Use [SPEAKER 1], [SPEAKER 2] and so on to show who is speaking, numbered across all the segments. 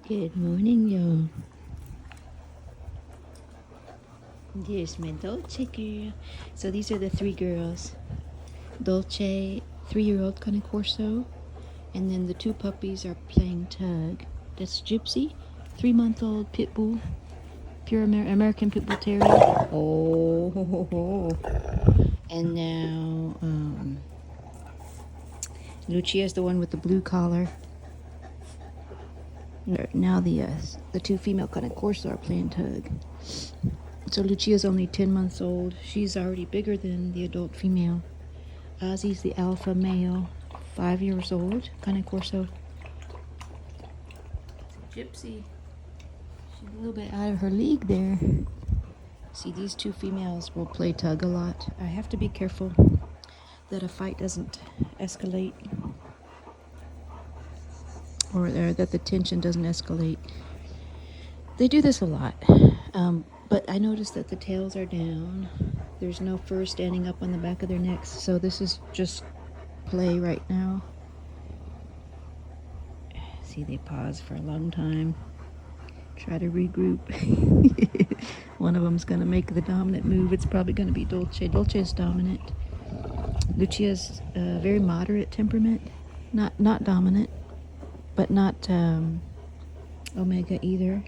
[SPEAKER 1] Good morning, y'all. There's my Dolce girl. So these are the three girls. Dolce, 3-year-old Cane Corso, and then the two puppies are playing tug. That's Gypsy, 3-month-old Pitbull, pure American Pitbull Terrier. Oh, ho, ho, ho. And now Lucia's the one with the blue collar. Now the two female Cane Corso are playing tug. So Lucia's only 10 months old. She's already bigger than the adult female. Ozzy's the alpha male, 5 years old, Cane Corso. Gypsy. She's a little bit out of her league there. See, these two females will play tug a lot. I have to be careful that a fight doesn't escalate, or that the tension doesn't escalate. They do this a lot. But I noticed that the tails are down. There's no fur standing up on the back of their necks. So this is just play right now. See, they pause for a long time. Try to regroup. One of them's going to make the dominant move. It's probably going to be Dolce. Dolce is dominant. Lucia's very moderate temperament. Not dominant, but not Omega either.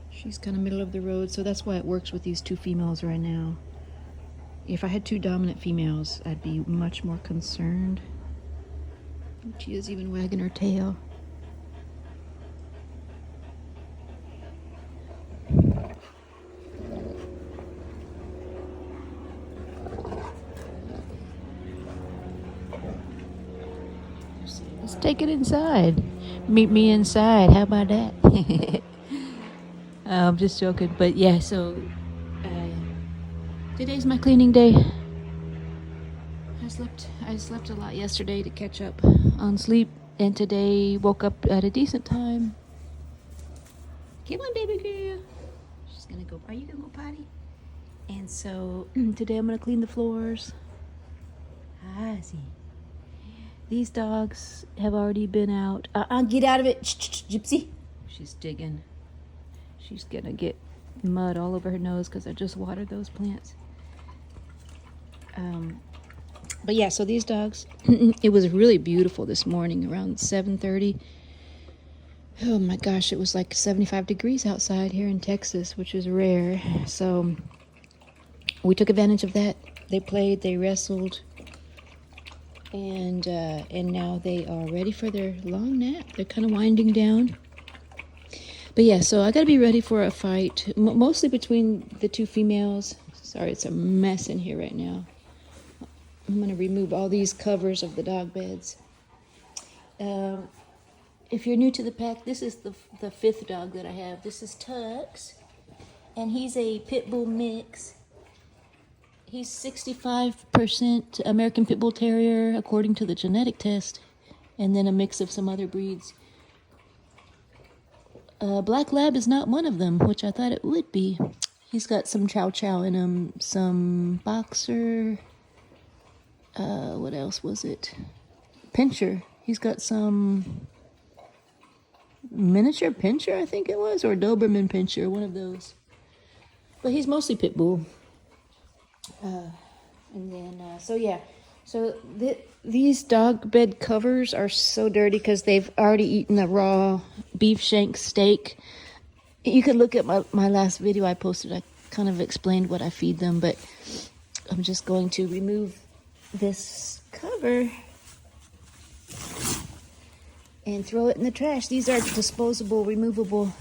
[SPEAKER 1] She's kind of middle of the road, so that's why it works with these two females right now. If I had two dominant females, I'd be much more concerned. She is even wagging her tail. Let's take it inside. Meet me inside. How about that? I'm just joking, but yeah, so today's my cleaning day. I slept a lot yesterday to catch up on sleep, and today woke up at a decent time. Come on, baby girl. She's gonna go. Are you gonna go potty? And so today I'm gonna clean the floors. See. These dogs have already been out. Get out of it, Gypsy. She's digging. She's gonna get mud all over her nose because I just watered those plants. But yeah, so these dogs, it was really beautiful this morning around 7:30. Oh my gosh, it was like 75 degrees outside here in Texas, which is rare. So we took advantage of that. They played, they wrestled, and now they are ready for their long nap. They're kind of winding down. But yeah, so I gotta be ready for a fight, mostly between the two females. Sorry, it's a mess in here right now. I'm gonna remove all these covers of the dog beds. If you're new to the pack, this is the fifth dog that I have. This is Tux, and he's a Pitbull mix. He's 65% American Pitbull Terrier, according to the genetic test, and then a mix of some other breeds. Black Lab is not one of them, which I thought it would be. He's got some Chow Chow in him, some Boxer, what else was it? Pinscher. He's got some miniature Pinscher, I think it was, or Doberman Pinscher, one of those. But he's mostly Pitbull. And then, so yeah. So these dog bed covers are so dirty because they've already eaten a raw beef shank steak. You could look at my last video I posted. I kind of explained what I feed them, but I'm just going to remove this cover and throw it in the trash. These are disposable, removable,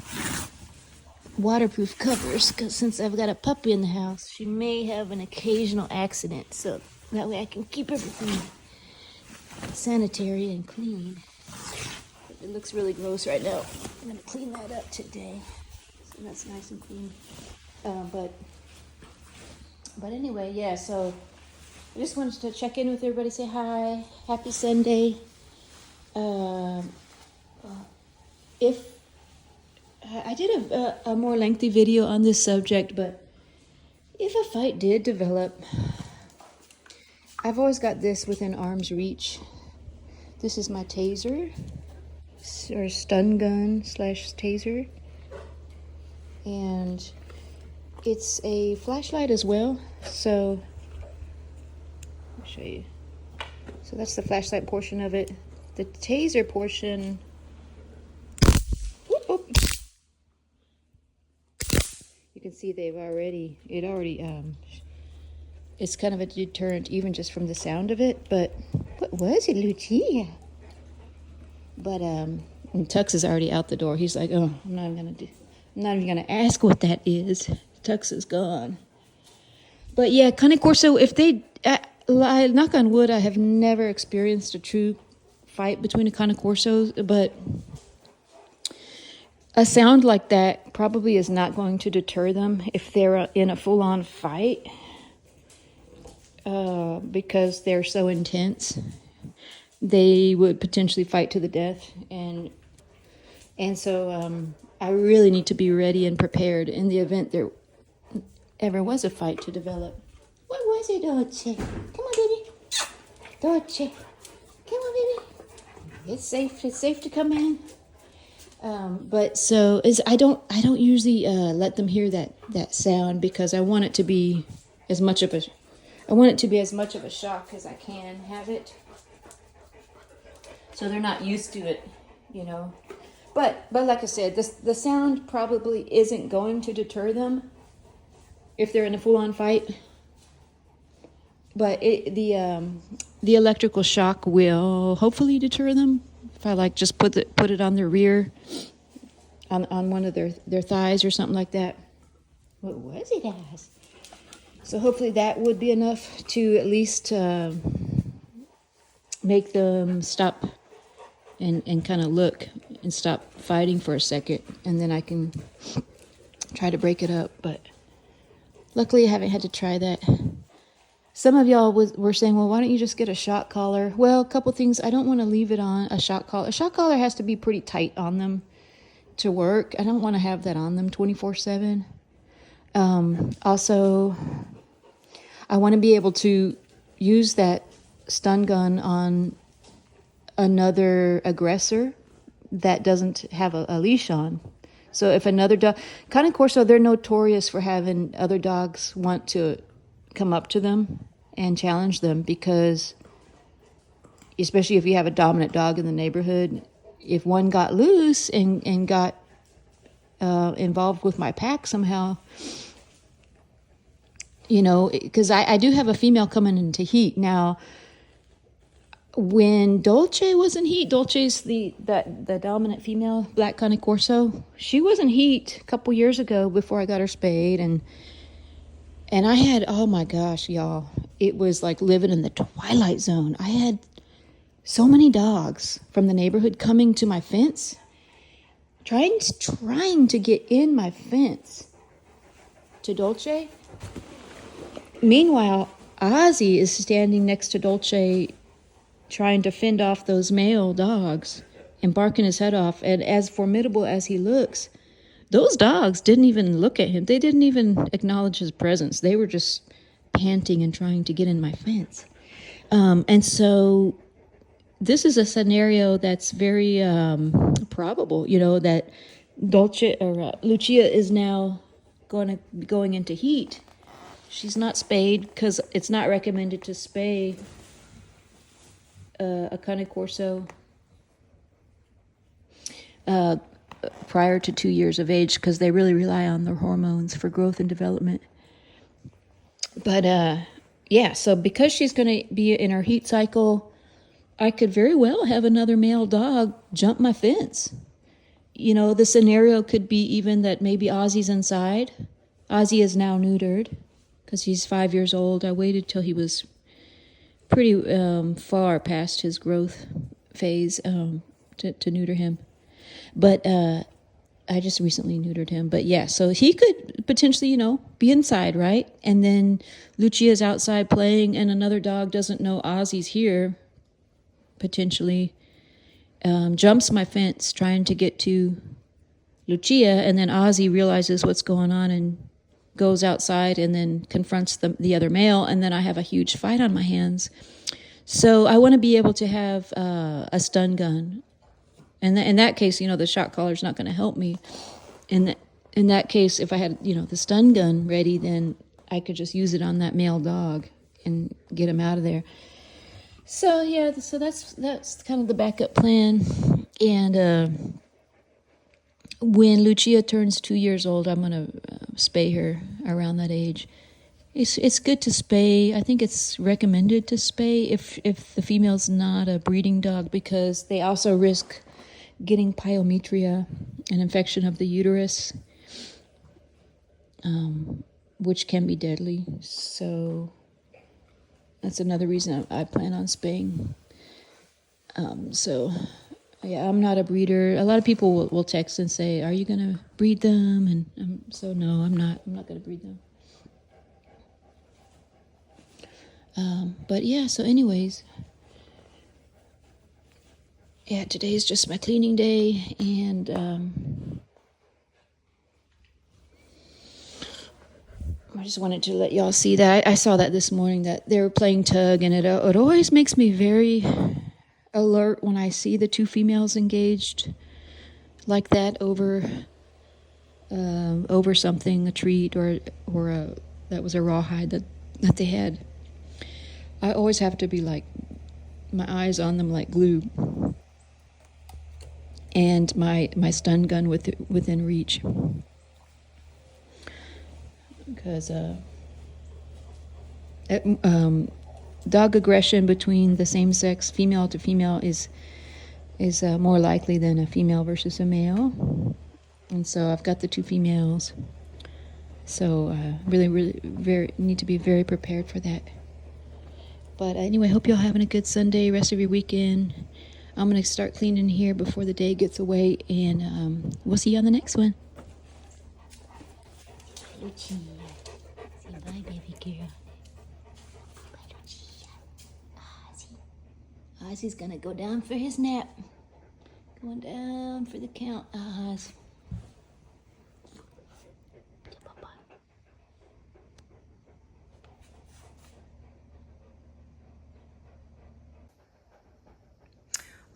[SPEAKER 1] waterproof covers, because since I've got a puppy in the house, she may have an occasional accident, so that way I can keep everything sanitary and clean. It looks really gross right now. I'm going to clean that up today, so that's nice and clean. But anyway, yeah, so I just wanted to check in with everybody, say hi, happy Sunday. If I did a more lengthy video on this subject, but if a fight did develop, I've always got this within arm's reach. This is my taser. or stun gun slash taser. And it's a flashlight as well. So I'll show you. So that's the flashlight portion of it. The taser portion, you can see it's kind of a deterrent even just from the sound of it. But what was it, Lucia? But and Tux is already out the door. He's like, oh, I'm not even gonna ask what that is. Tux is gone. But yeah, Cane Corso, if they, knock on wood, I have never experienced a true fight between a Cane Corso, but a sound like that probably is not going to deter them if they're in a full-on fight, because they're so intense. They would potentially fight to the death, and so I really need to be ready and prepared in the event there ever was a fight to develop. What was it, Dolce? Come on, baby. Dolce. Come on, baby. It's safe. It's safe to come in. But so I don't usually let them hear that sound, because I want it to be as much of a shock as I can have it, so they're not used to it, you know. But like I said, the sound probably isn't going to deter them if they're in a full-on fight. But the electrical shock will hopefully deter them. If I just put it on their rear, on one of their thighs or something like that. What was it as? So hopefully that would be enough to at least make them stop and kind of look and stop fighting for a second, and then I can try to break it up. But luckily I haven't had to try that. Some of y'all were saying, well, why don't you just get a shock collar? Well, a couple things. I don't want to leave it on a shock collar. A shock collar has to be pretty tight on them to work. I don't want to have that on them 24/7. Also, I want to be able to use that stun gun on another aggressor that doesn't have a leash on. So if another dog, Cane Corso, they're notorious for having other dogs want to come up to them and challenge them, because especially if you have a dominant dog in the neighborhood, if one got loose and got involved with my pack somehow, you know, because I do have a female coming into heat now. When Dolce was in heat, Dolce's the dominant female, black Cane Corso. She was in heat a couple years ago before I got her spayed, and I had, oh my gosh, y'all, it was like living in the Twilight Zone. I had so many dogs from the neighborhood coming to my fence, trying to get in my fence to Dolce. Meanwhile, Ozzy is standing next to Dolce, trying to fend off those male dogs and barking his head off. And as formidable as he looks, those dogs didn't even look at him. They didn't even acknowledge his presence. They were just panting and trying to get in my fence. And so this is a scenario that's very probable, you know, that Dolce or Lucia is now going into heat. She's not spayed, because it's not recommended to spay a Cane Corso prior to 2 years of age, because they really rely on their hormones for growth and development. But yeah, so because she's going to be in her heat cycle, I could very well have another male dog jump my fence. You know, the scenario could be even that maybe Ozzy's inside. Ozzy is now neutered because he's 5 years old. I waited till he was pretty far past his growth phase to neuter him. But I just recently neutered him. But yeah, so he could potentially, you know, be inside, right? And then Lucia's outside playing and another dog doesn't know Ozzy's here, potentially jumps my fence trying to get to Lucia, and then Ozzy realizes what's going on and goes outside and then confronts the other male, and then I have a huge fight on my hands. So I want to be able to have a stun gun And in that case, you know, the shock collar is not going to help me. In that case, if I had, you know, the stun gun ready, then I could just use it on that male dog and get him out of there. So yeah, so that's kind of the backup plan. And when Lucia turns 2 years old, I'm gonna spay her around that age. It's good to spay. I think it's recommended to spay if the female's not a breeding dog, because they also risk getting pyometria, an infection of the uterus, which can be deadly. So that's another reason I plan on spaying. So yeah, I'm not a breeder. A lot of people will text and say, "Are you gonna breed them?" And so no, I'm not. I'm not gonna breed them. But yeah. So anyways, yeah, today's just my cleaning day, and I just wanted to let y'all see that. I saw that this morning, that they were playing tug, and it always makes me very alert when I see the two females engaged like that over something, a treat or that was a rawhide that they had. I always have to be like, my eyes on them like glue, and my stun gun within reach, because dog aggression between the same sex, female to female, is more likely than a female versus a male. And so I've got the two females, so really need to be very prepared for that. But anyway, hope y'all having a good Sunday, rest of your weekend. I'm gonna start cleaning here before the day gets away, and we'll see you on the next one. Lucia, say bye, baby girl. Ozzy's gonna go down for his nap. Going down for the count, Oz.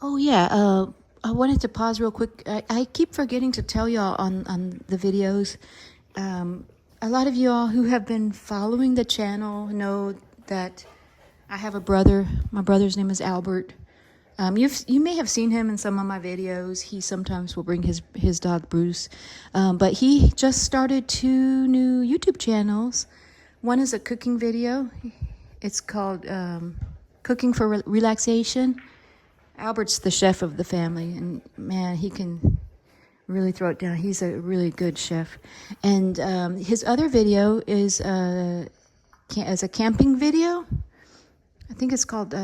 [SPEAKER 1] Oh yeah, I wanted to pause real quick. I keep forgetting to tell y'all on the videos. A lot of y'all who have been following the channel know that I have a brother. My brother's name is Albert. You may have seen him in some of my videos. He sometimes will bring his dog Bruce. But he just started 2 new YouTube channels. One is a cooking video. It's called Cooking for Relaxation. Albert's the chef of the family, and man, he can really throw it down. He's a really good chef. And his other video is as a camping video. I think it's called,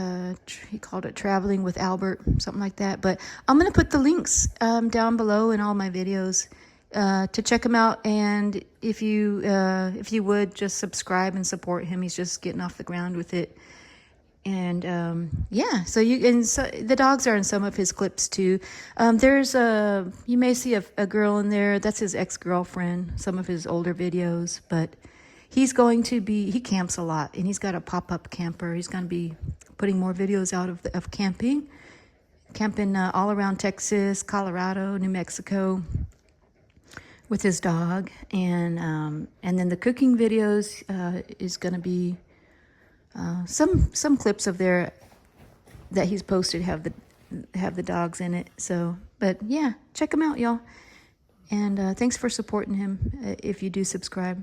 [SPEAKER 1] he called it Traveling with Albert, something like that. But I'm going to put the links down below in all my videos to check him out. And if you would, just subscribe and support him. He's just getting off the ground with it. And yeah, so the dogs are in some of his clips too. You may see a girl in there. That's his ex-girlfriend, some of his older videos. But he camps a lot, and he's got a pop-up camper. He's going to be putting more videos out of camping all around Texas, Colorado, New Mexico with his dog. And then the cooking videos is going to be some clips of that he's posted have the dogs in it. So, but yeah, check him out, y'all. And thanks for supporting him if you do subscribe.